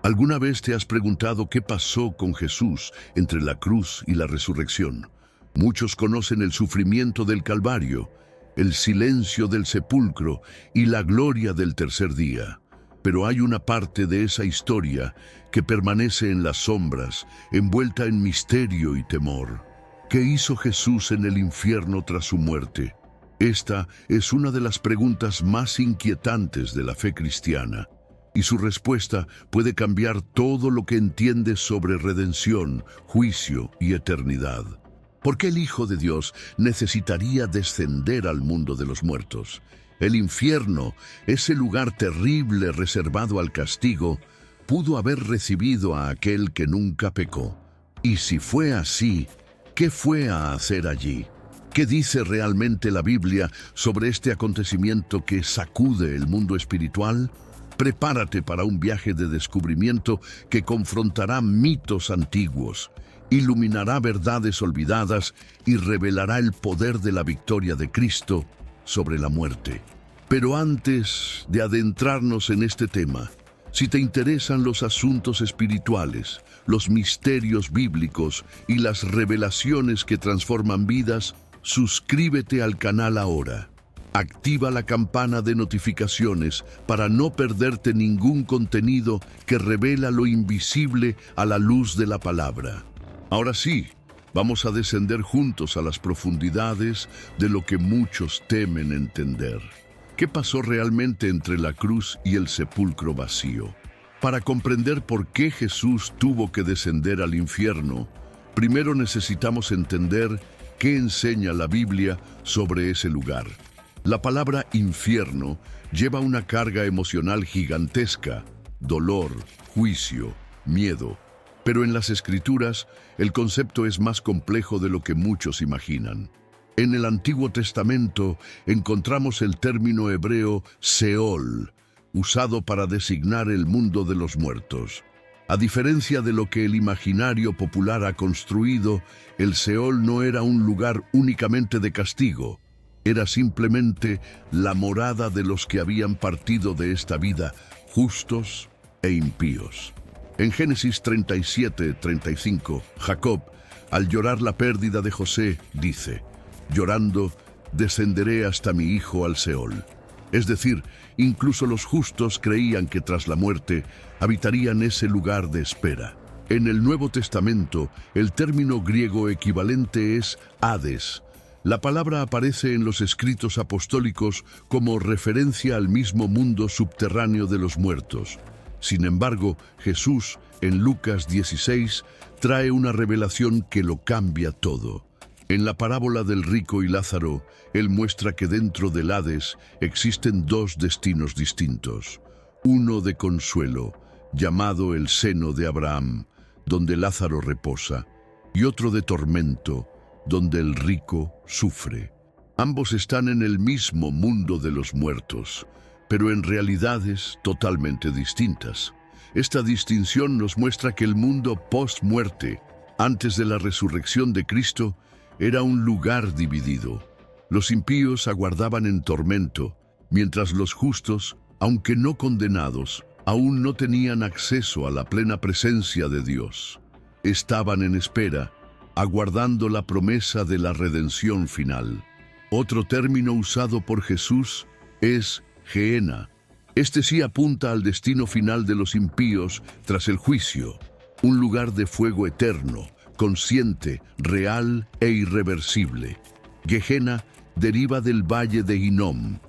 ¿Alguna vez te has preguntado qué pasó con Jesús entre la cruz y la resurrección? Muchos conocen el sufrimiento del Calvario, el silencio del sepulcro y la gloria del tercer día. Pero hay una parte de esa historia que permanece en las sombras, envuelta en misterio y temor. ¿Qué hizo Jesús en el infierno tras su muerte? Esta es una de las preguntas más inquietantes de la fe cristiana. Y su respuesta puede cambiar todo lo que entiendes sobre redención, juicio y eternidad. ¿Por qué el Hijo de Dios necesitaría descender al mundo de los muertos? El infierno, ese lugar terrible reservado al castigo, pudo haber recibido a aquel que nunca pecó. Y si fue así, ¿qué fue a hacer allí? ¿Qué dice realmente la Biblia sobre este acontecimiento que sacude el mundo espiritual? Prepárate para un viaje de descubrimiento que confrontará mitos antiguos, iluminará verdades olvidadas y revelará el poder de la victoria de Cristo sobre la muerte. Pero antes de adentrarnos en este tema, si te interesan los asuntos espirituales, los misterios bíblicos y las revelaciones que transforman vidas, suscríbete al canal ahora. Activa la campana de notificaciones para no perderte ningún contenido que revela lo invisible a la luz de la palabra. Ahora sí, vamos a descender juntos a las profundidades de lo que muchos temen entender. ¿Qué pasó realmente entre la cruz y el sepulcro vacío? Para comprender por qué Jesús tuvo que descender al infierno, primero necesitamos entender qué enseña la Biblia sobre ese lugar. La palabra infierno lleva una carga emocional gigantesca, dolor, juicio, miedo. Pero en las Escrituras, el concepto es más complejo de lo que muchos imaginan. En el Antiguo Testamento encontramos el término hebreo Seol, usado para designar el mundo de los muertos. A diferencia de lo que el imaginario popular ha construido, el Seol no era un lugar únicamente de castigo. Era simplemente la morada de los que habían partido de esta vida, justos e impíos. En Génesis 37:35, Jacob, al llorar la pérdida de José, dice: «Llorando, descenderé hasta mi hijo al Seol». Es decir, incluso los justos creían que tras la muerte habitarían ese lugar de espera. En el Nuevo Testamento, el término griego equivalente es Hades. La palabra aparece en los escritos apostólicos como referencia al mismo mundo subterráneo de los muertos. Sin embargo, Jesús, en Lucas 16, trae una revelación que lo cambia todo. En la parábola del rico y Lázaro, él muestra que dentro del Hades existen dos destinos distintos. Uno de consuelo, llamado el seno de Abraham, donde Lázaro reposa, y otro de tormento, donde el rico sufre. Ambos están en el mismo mundo de los muertos, pero en realidades totalmente distintas. Esta distinción nos muestra que el mundo post-muerte, antes de la resurrección de Cristo, era un lugar dividido. Los impíos aguardaban en tormento, mientras los justos, aunque no condenados, aún no tenían acceso a la plena presencia de Dios. Estaban en espera, aguardando la promesa de la redención final. Otro término usado por Jesús es Gehenna. Este sí apunta al destino final de los impíos tras el juicio, un lugar de fuego eterno, consciente, real e irreversible. Gehenna deriva del valle de Hinnom,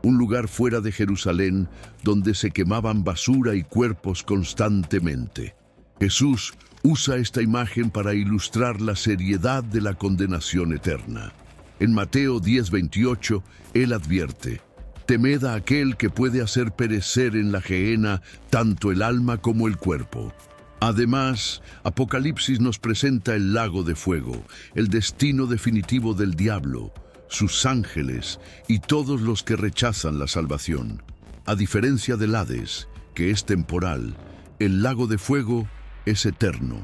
un lugar fuera de Jerusalén donde se quemaban basura y cuerpos constantemente. Jesús usa esta imagen para ilustrar la seriedad de la condenación eterna. En Mateo 10:28, él advierte: «Temed a aquel que puede hacer perecer en la Gehenna tanto el alma como el cuerpo». Además, Apocalipsis nos presenta el lago de fuego, el destino definitivo del diablo, sus ángeles y todos los que rechazan la salvación. A diferencia del Hades, que es temporal, el lago de fuego es eterno.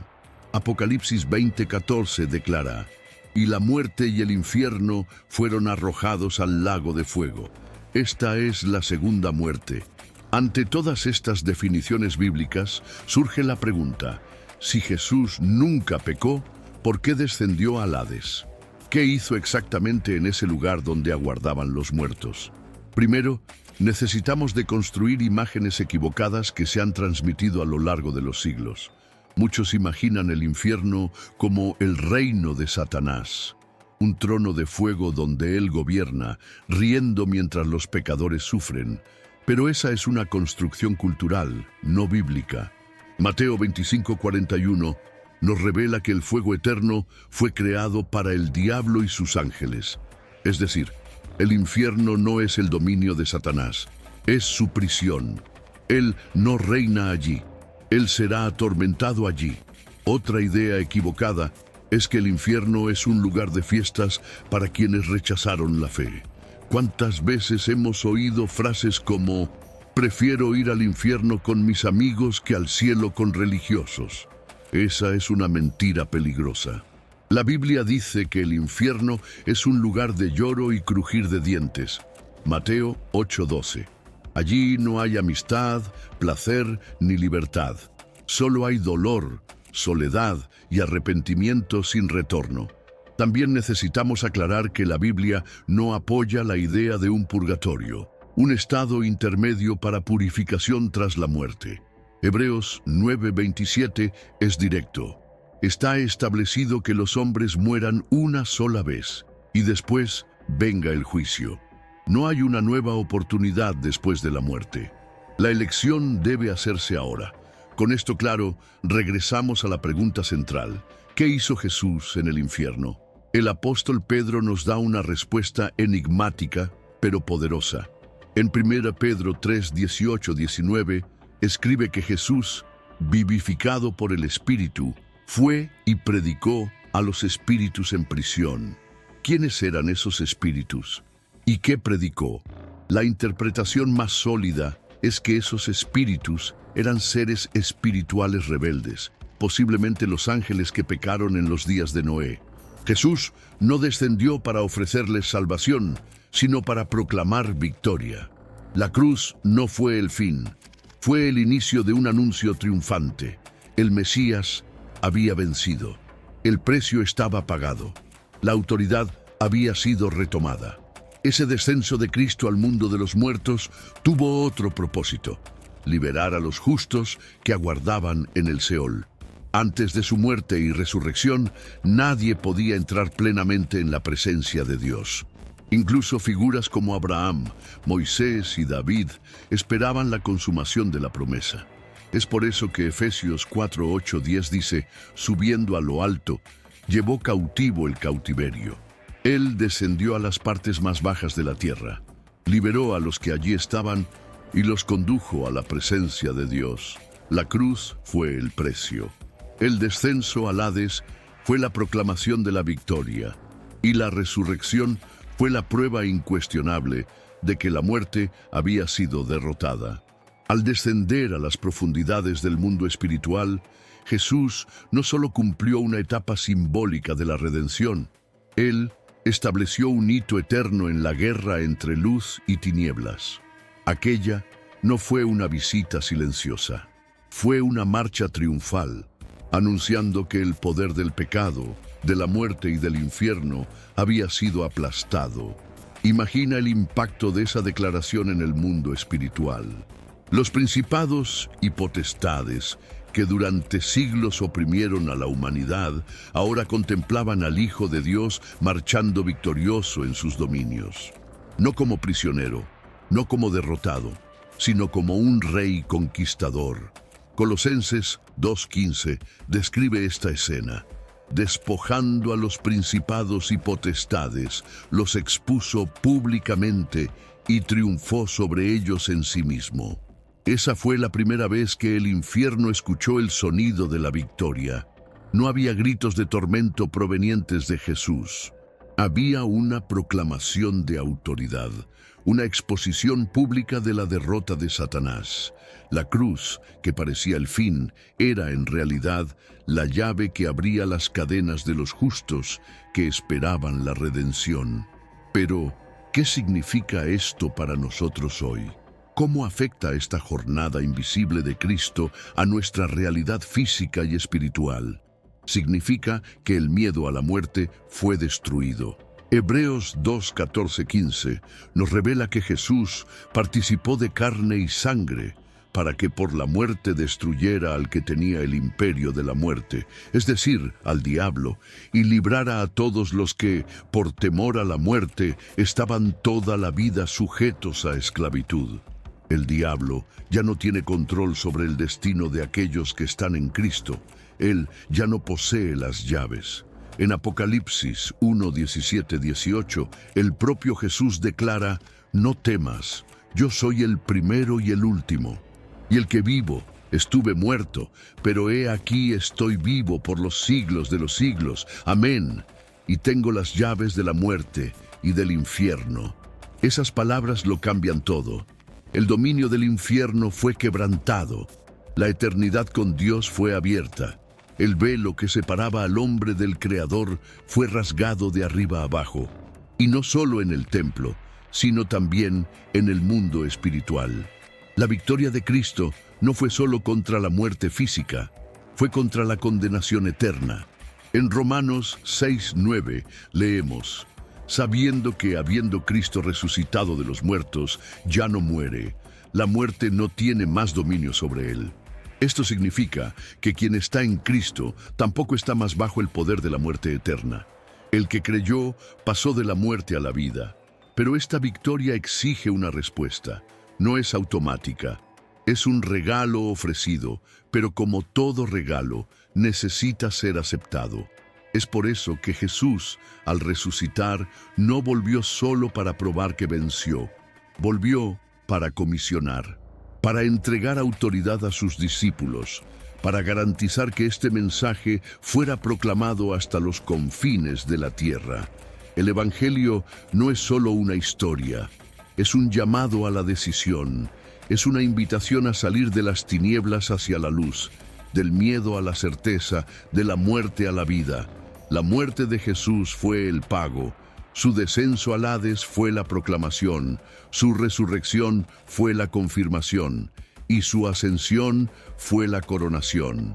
Apocalipsis 20:14 declara: «Y la muerte y el infierno fueron arrojados al lago de fuego». Esta es la segunda muerte. Ante todas estas definiciones bíblicas, surge la pregunta: si Jesús nunca pecó, ¿por qué descendió al Hades? ¿Qué hizo exactamente en ese lugar donde aguardaban los muertos? Primero, necesitamos deconstruir imágenes equivocadas que se han transmitido a lo largo de los siglos. Muchos imaginan el infierno como el reino de Satanás, un trono de fuego donde él gobierna, riendo mientras los pecadores sufren. Pero esa es una construcción cultural, no bíblica. Mateo 25:41 nos revela que el fuego eterno fue creado para el diablo y sus ángeles. Es decir, el infierno no es el dominio de Satanás, es su prisión. Él no reina allí, él será atormentado allí. Otra idea equivocada es que el infierno es un lugar de fiestas para quienes rechazaron la fe. ¿Cuántas veces hemos oído frases como: prefiero ir al infierno con mis amigos que al cielo con religiosos? Esa es una mentira peligrosa. La Biblia dice que el infierno es un lugar de lloro y crujir de dientes. Mateo 8:12. Allí no hay amistad, placer ni libertad. Solo hay dolor, soledad y arrepentimiento sin retorno. También necesitamos aclarar que la Biblia no apoya la idea de un purgatorio, un estado intermedio para purificación tras la muerte. Hebreos 9:27 es directo. Está establecido que los hombres mueran una sola vez y después venga el juicio. No hay una nueva oportunidad después de la muerte. La elección debe hacerse ahora. Con esto claro, regresamos a la pregunta central: ¿qué hizo Jesús en el infierno? El apóstol Pedro nos da una respuesta enigmática, pero poderosa. En 1 Pedro 3:18-19, escribe que Jesús, vivificado por el Espíritu, fue y predicó a los espíritus en prisión. ¿Quiénes eran esos espíritus? ¿Y qué predicó? La interpretación más sólida es que esos espíritus eran seres espirituales rebeldes, posiblemente los ángeles que pecaron en los días de Noé. Jesús no descendió para ofrecerles salvación, sino para proclamar victoria. La cruz no fue el fin, fue el inicio de un anuncio triunfante. El Mesías había vencido. El precio estaba pagado. La autoridad había sido retomada. Ese descenso de Cristo al mundo de los muertos tuvo otro propósito: liberar a los justos que aguardaban en el Seol. Antes de su muerte y resurrección, nadie podía entrar plenamente en la presencia de Dios. Incluso figuras como Abraham, Moisés y David esperaban la consumación de la promesa. Es por eso que Efesios 4:8-10 dice: subiendo a lo alto, llevó cautivo el cautiverio. Él descendió a las partes más bajas de la tierra, liberó a los que allí estaban y los condujo a la presencia de Dios. La cruz fue el precio. El descenso al Hades fue la proclamación de la victoria, y la resurrección fue la prueba incuestionable de que la muerte había sido derrotada. Al descender a las profundidades del mundo espiritual, Jesús no solo cumplió una etapa simbólica de la redención, Él estableció un hito eterno en la guerra entre luz y tinieblas. Aquella no fue una visita silenciosa, fue una marcha triunfal, anunciando que el poder del pecado, de la muerte y del infierno había sido aplastado. Imagina el impacto de esa declaración en el mundo espiritual. Los principados y potestades que durante siglos oprimieron a la humanidad, ahora contemplaban al Hijo de Dios marchando victorioso en sus dominios. No como prisionero, no como derrotado, sino como un rey conquistador. Colosenses 2:15 describe esta escena. Despojando a los principados y potestades, los expuso públicamente y triunfó sobre ellos en sí mismo. Esa fue la primera vez que el infierno escuchó el sonido de la victoria. No había gritos de tormento provenientes de Jesús. Había una proclamación de autoridad, una exposición pública de la derrota de Satanás. La cruz, que parecía el fin, era en realidad la llave que abría las cadenas de los justos que esperaban la redención. Pero, ¿qué significa esto para nosotros hoy? ¿Cómo afecta esta jornada invisible de Cristo a nuestra realidad física y espiritual? Significa que el miedo a la muerte fue destruido. Hebreos 2, 14, 15 nos revela que Jesús participó de carne y sangre para que por la muerte destruyera al que tenía el imperio de la muerte, es decir, al diablo, y librara a todos los que, por temor a la muerte, estaban toda la vida sujetos a esclavitud. El diablo ya no tiene control sobre el destino de aquellos que están en Cristo. Él ya no posee las llaves. En Apocalipsis 1, 17, 18, el propio Jesús declara: «No temas, yo soy el primero y el último, y el que vivo. Estuve muerto, pero he aquí estoy vivo por los siglos de los siglos. Amén. Y tengo las llaves de la muerte y del infierno». Esas palabras lo cambian todo. El dominio del infierno fue quebrantado. La eternidad con Dios fue abierta. El velo que separaba al hombre del Creador fue rasgado de arriba abajo. Y no solo en el templo, sino también en el mundo espiritual. La victoria de Cristo no fue solo contra la muerte física, fue contra la condenación eterna. En Romanos 6, 9 leemos: «Sabiendo que, habiendo Cristo resucitado de los muertos, ya no muere, la muerte no tiene más dominio sobre él». Esto significa que quien está en Cristo tampoco está más bajo el poder de la muerte eterna. El que creyó pasó de la muerte a la vida. Pero esta victoria exige una respuesta. No es automática. Es un regalo ofrecido, pero como todo regalo, necesita ser aceptado. Es por eso que Jesús, al resucitar, no volvió solo para probar que venció. Volvió para comisionar, para entregar autoridad a sus discípulos, para garantizar que este mensaje fuera proclamado hasta los confines de la tierra. El Evangelio no es solo una historia, es un llamado a la decisión, es una invitación a salir de las tinieblas hacia la luz, del miedo a la certeza, de la muerte a la vida. La muerte de Jesús fue el pago, su descenso al Hades fue la proclamación, su resurrección fue la confirmación y su ascensión fue la coronación.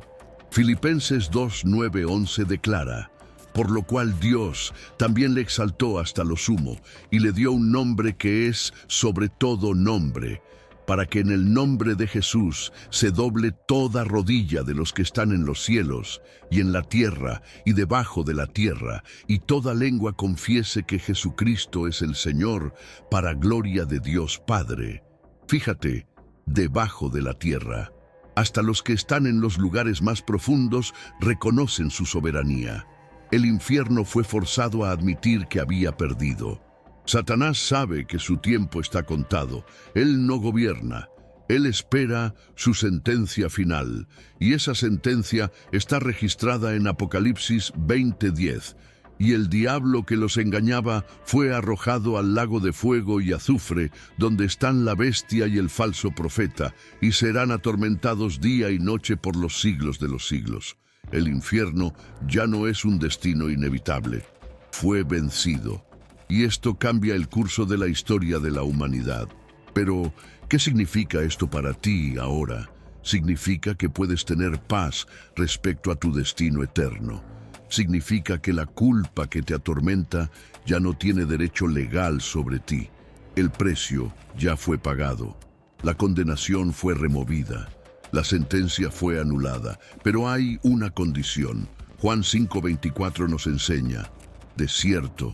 Filipenses 2, 9, 11 declara: «Por lo cual Dios también le exaltó hasta lo sumo y le dio un nombre que es sobre todo nombre, para que en el nombre de Jesús se doble toda rodilla de los que están en los cielos y en la tierra y debajo de la tierra, y toda lengua confiese que Jesucristo es el Señor, para gloria de Dios Padre». Fíjate, debajo de la tierra. Hasta los que están en los lugares más profundos reconocen su soberanía. El infierno fue forzado a admitir que había perdido. Satanás sabe que su tiempo está contado. Él no gobierna. Él espera su sentencia final. Y esa sentencia está registrada en Apocalipsis 20:10. «Y el diablo que los engañaba fue arrojado al lago de fuego y azufre, donde están la bestia y el falso profeta, y serán atormentados día y noche por los siglos de los siglos». El infierno ya no es un destino inevitable. Fue vencido. Y esto cambia el curso de la historia de la humanidad. Pero, ¿qué significa esto para ti ahora? Significa que puedes tener paz respecto a tu destino eterno. Significa que la culpa que te atormenta ya no tiene derecho legal sobre ti. El precio ya fue pagado. La condenación fue removida. La sentencia fue anulada. Pero hay una condición. Juan 5:24 nos enseña: de cierto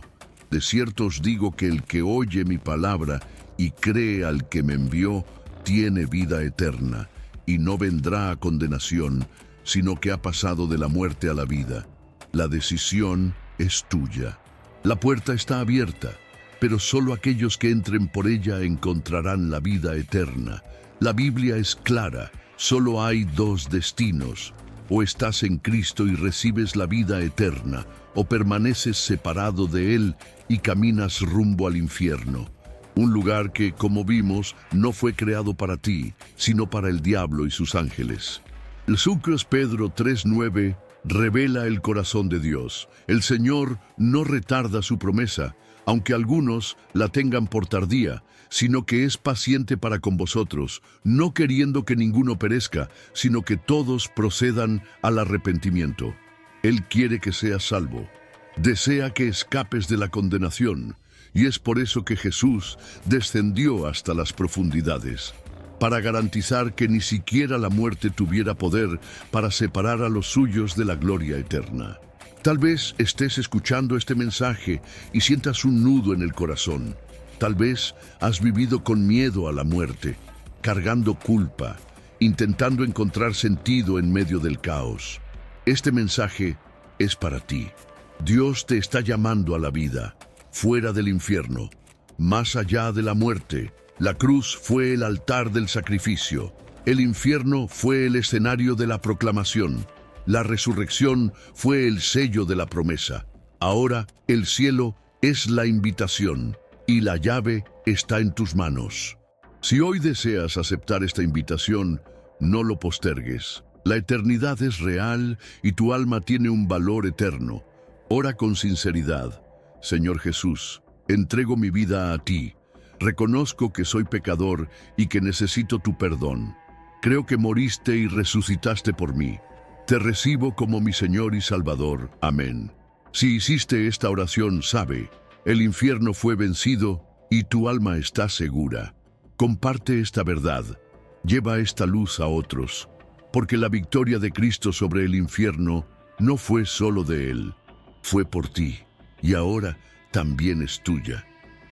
os digo que el que oye mi palabra y cree al que me envió, tiene vida eterna, y no vendrá a condenación, sino que ha pasado de la muerte a la vida. La decisión es tuya. La puerta está abierta, pero solo aquellos que entren por ella encontrarán la vida eterna. La Biblia es clara, solo hay dos destinos. O estás en Cristo y recibes la vida eterna, o permaneces separado de Él y caminas rumbo al infierno. Un lugar que, como vimos, no fue creado para ti, sino para el diablo y sus ángeles. El Sucros Pedro 3:9 revela el corazón de Dios. El Señor no retarda su promesa, aunque algunos la tengan por tardía, sino que es paciente para con vosotros, no queriendo que ninguno perezca, sino que todos procedan al arrepentimiento. Él quiere que seas salvo. Desea que escapes de la condenación, y es por eso que Jesús descendió hasta las profundidades, para garantizar que ni siquiera la muerte tuviera poder para separar a los suyos de la gloria eterna. Tal vez estés escuchando este mensaje y sientas un nudo en el corazón. Tal vez has vivido con miedo a la muerte, cargando culpa, intentando encontrar sentido en medio del caos. Este mensaje es para ti. Dios te está llamando a la vida, fuera del infierno, más allá de la muerte. La cruz fue el altar del sacrificio. El infierno fue el escenario de la proclamación. La resurrección fue el sello de la promesa. Ahora el cielo es la invitación y la llave está en tus manos. Si hoy deseas aceptar esta invitación, no lo postergues. La eternidad es real y tu alma tiene un valor eterno. Ora con sinceridad. Señor Jesús, entrego mi vida a ti. Reconozco que soy pecador y que necesito tu perdón. Creo que moriste y resucitaste por mí. Te recibo como mi Señor y Salvador. Amén. Si hiciste esta oración, sabe, el infierno fue vencido y tu alma está segura. Comparte esta verdad. Lleva esta luz a otros, porque la victoria de Cristo sobre el infierno no fue solo de Él, fue por ti, y ahora también es tuya.